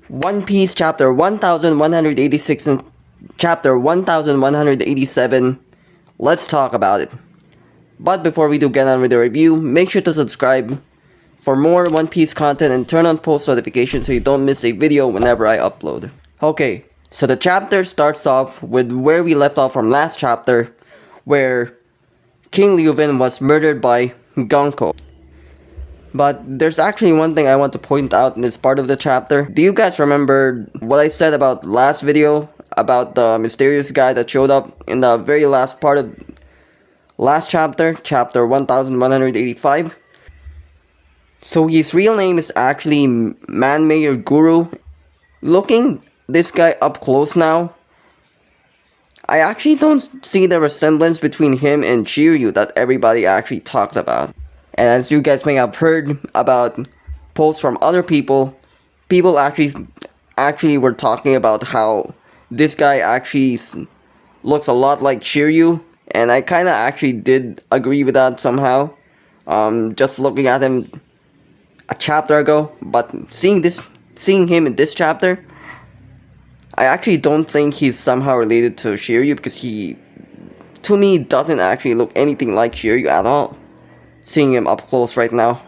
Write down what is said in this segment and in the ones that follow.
One Piece chapter 1186 and chapter 1187. Let's talk about it. But before we do get on with the review, make sure to subscribe for more One Piece content and turn on post notifications so you don't miss a video whenever I upload. Okay, so the chapter starts off with where we left off from last chapter, where King Luffy was murdered by Gonko. But there's actually one thing I want to point out in this part of the chapter. Do you guys remember what I said about last video? About the mysterious guy that showed up in the very last part of last chapter, chapter 1185? So his real name is actually Man-Mayor Guru. Looking this guy up close now, I actually don't see the resemblance between him and Shiryu that everybody actually talked about. And as you guys may have heard about posts from other people, people actually were talking about how this guy actually looks a lot like Shiryu, and I kind of actually did agree with that somehow. Just looking at him a chapter ago, but seeing him in this chapter, I actually don't think he's somehow related to Shiryu, because he, to me, doesn't actually look anything like Shiryu at all. Seeing him up close right now.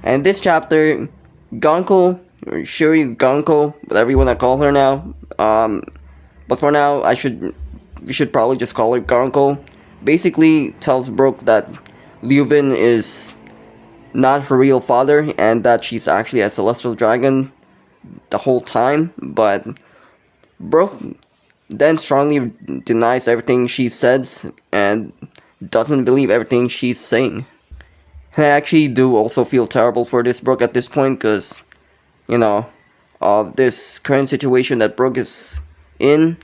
And this chapter, Gonko, or Shiryu Gonko, whatever you want to call her now. But for now, we should probably just call her Gonko. Basically tells Brook that Luffy is not her real father, and that she's actually a celestial dragon the whole time. But Brook then strongly denies everything she says and doesn't believe everything she's saying. And I actually do also feel terrible for this Brook at this point, because, you know, this current situation that Brook is in,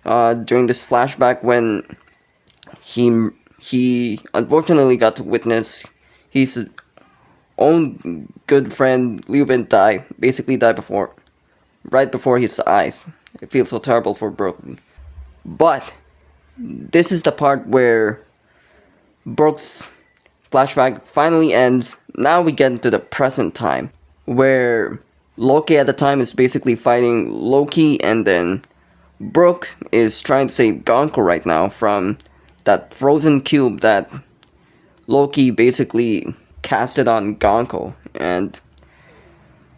during this flashback when he unfortunately got to witness his own good friend Luffy basically die right before his eyes. It feels so terrible for Brook. But this is the part where Brook's flashback finally ends. Now we get into the present time, where Loki at the time is basically fighting Loki, and then Brook is trying to save Gonko right now from that frozen cube that Loki basically casted on Gonko. And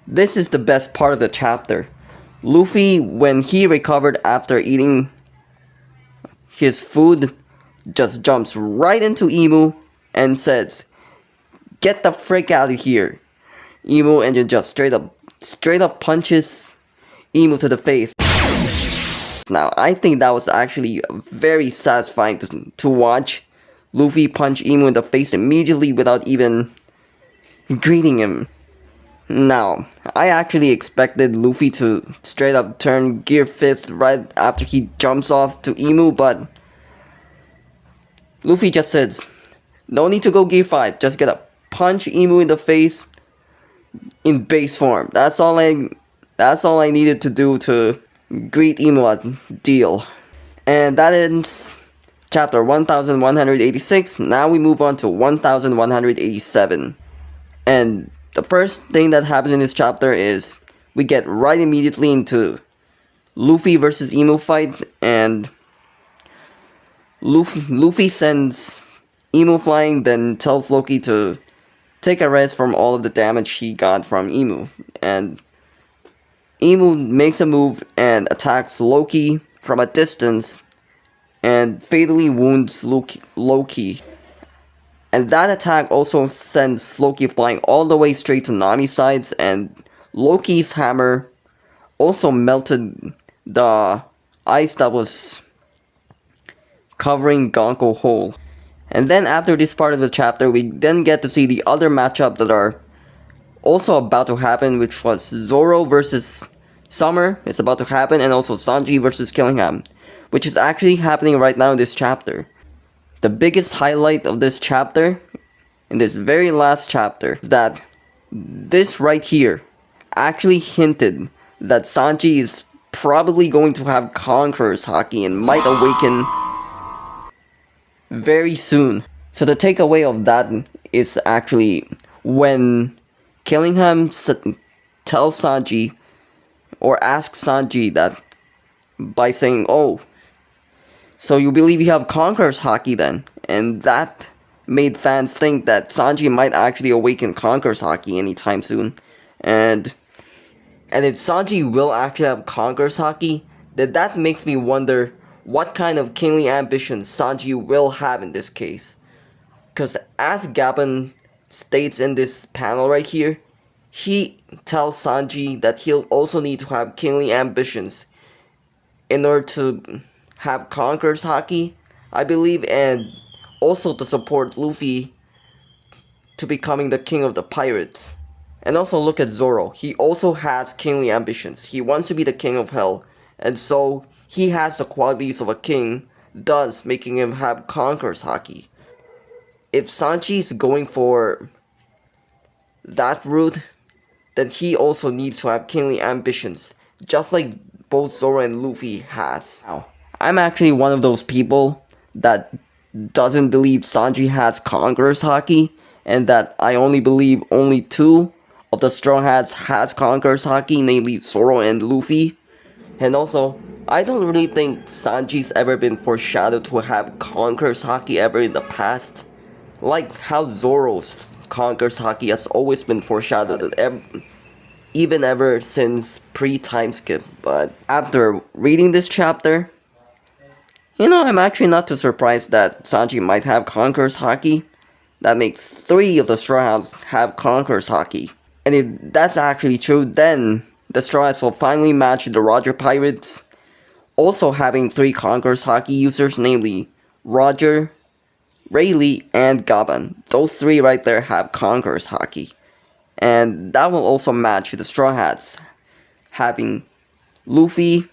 this is the best part of the chapter. Luffy, when he recovered after eating his food, just jumps right into Imu and says, "Get the frick out of here, Imu," and then just straight up punches Imu to the face. Now, I think that was actually very satisfying to watch Luffy punch Imu in the face immediately without even greeting him. Now, I actually expected Luffy to straight up turn gear 5th right after he jumps off to Imu, but Luffy just says, "No need to go gear 5, just get a punch Imu in the face in base form." That's all I needed to do to greet Imu a deal. And that ends chapter 1186. Now we move on to 1187. And the first thing that happens in this chapter is we get right immediately into Luffy versus Imu fight, and Luffy sends Imu flying, then tells Loki to take a rest from all of the damage he got from Imu. And Imu makes a move and attacks Loki from a distance and fatally wounds Loki. And that attack also sends Loki flying all the way straight to Nami's sides, and Loki's hammer also melted the ice that was covering Gonko whole. And then after this part of the chapter, we then get to see the other matchup that are also about to happen, which was Zoro versus Summer is about to happen, and also Sanji versus Killingham, which is actually happening right now in this chapter. The biggest highlight of this chapter, in this very last chapter, is that this right here actually hinted that Sanji is probably going to have Conqueror's haki and might awaken very soon. So the takeaway of that is actually when Killingham tells Sanji or ask Sanji that by saying, "Oh, so you believe you have conqueror's haki then?" And that made fans think that Sanji might actually awaken conqueror's haki anytime soon. And if Sanji will actually have conqueror's haki, then that makes me wonder what kind of kingly ambitions Sanji will have in this case. Because as Gabon states in this panel right here, he tells Sanji that he'll also need to have kingly ambitions in order to have conqueror's haki, I believe, and also to support Luffy to becoming the king of the pirates. And also look at Zoro. He also has kingly ambitions. He wants to be the king of hell, and so he has the qualities of a king, thus making him have conqueror's haki. If Sanji is going for that route, then he also needs to have kingly ambitions, just like both Zoro and Luffy has. Now, I'm actually one of those people that doesn't believe Sanji has conqueror's haki, and that I only believe only two of the Straw Hats has conqueror's haki, namely Zoro and Luffy. And also, I don't really think Sanji's ever been foreshadowed to have conqueror's haki ever in the past. Like how Zoro's conqueror's haki has always been foreshadowed even ever since pre-time skip. But after reading this chapter, I'm actually not too surprised that Sanji might have conqueror's haki. That makes 3 of the Straw Hats have conqueror's haki. And if that's actually true, then the Straw Hats will finally match the Roger Pirates, also having 3 conqueror's haki users, namely Roger, Rayleigh, and Gabon. Those 3 right there have conqueror's haki. And that will also match the Straw Hats, having Luffy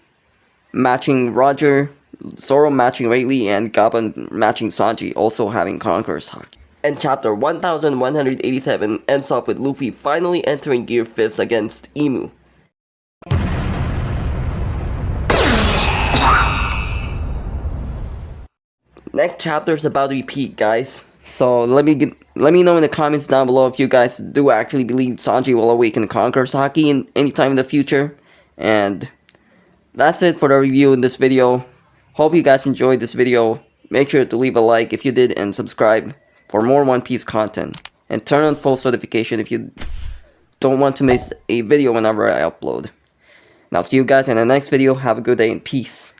matching Roger, Zoro matching Rayleigh, and Gabon matching Sanji, also having conqueror's haki. And chapter 1187 ends off with Luffy finally entering Gear 5th against Emu. Next chapter is about to be peak, guys. So let me know in the comments down below if you guys do actually believe Sanji will awaken conqueror's haki in any time in the future. And that's it for the review in this video. Hope you guys enjoyed this video. Make sure to leave a like if you did, and subscribe for more One Piece content. And turn on post notification if you don't want to miss a video whenever I upload. Now see you guys in the next video. Have a good day and peace.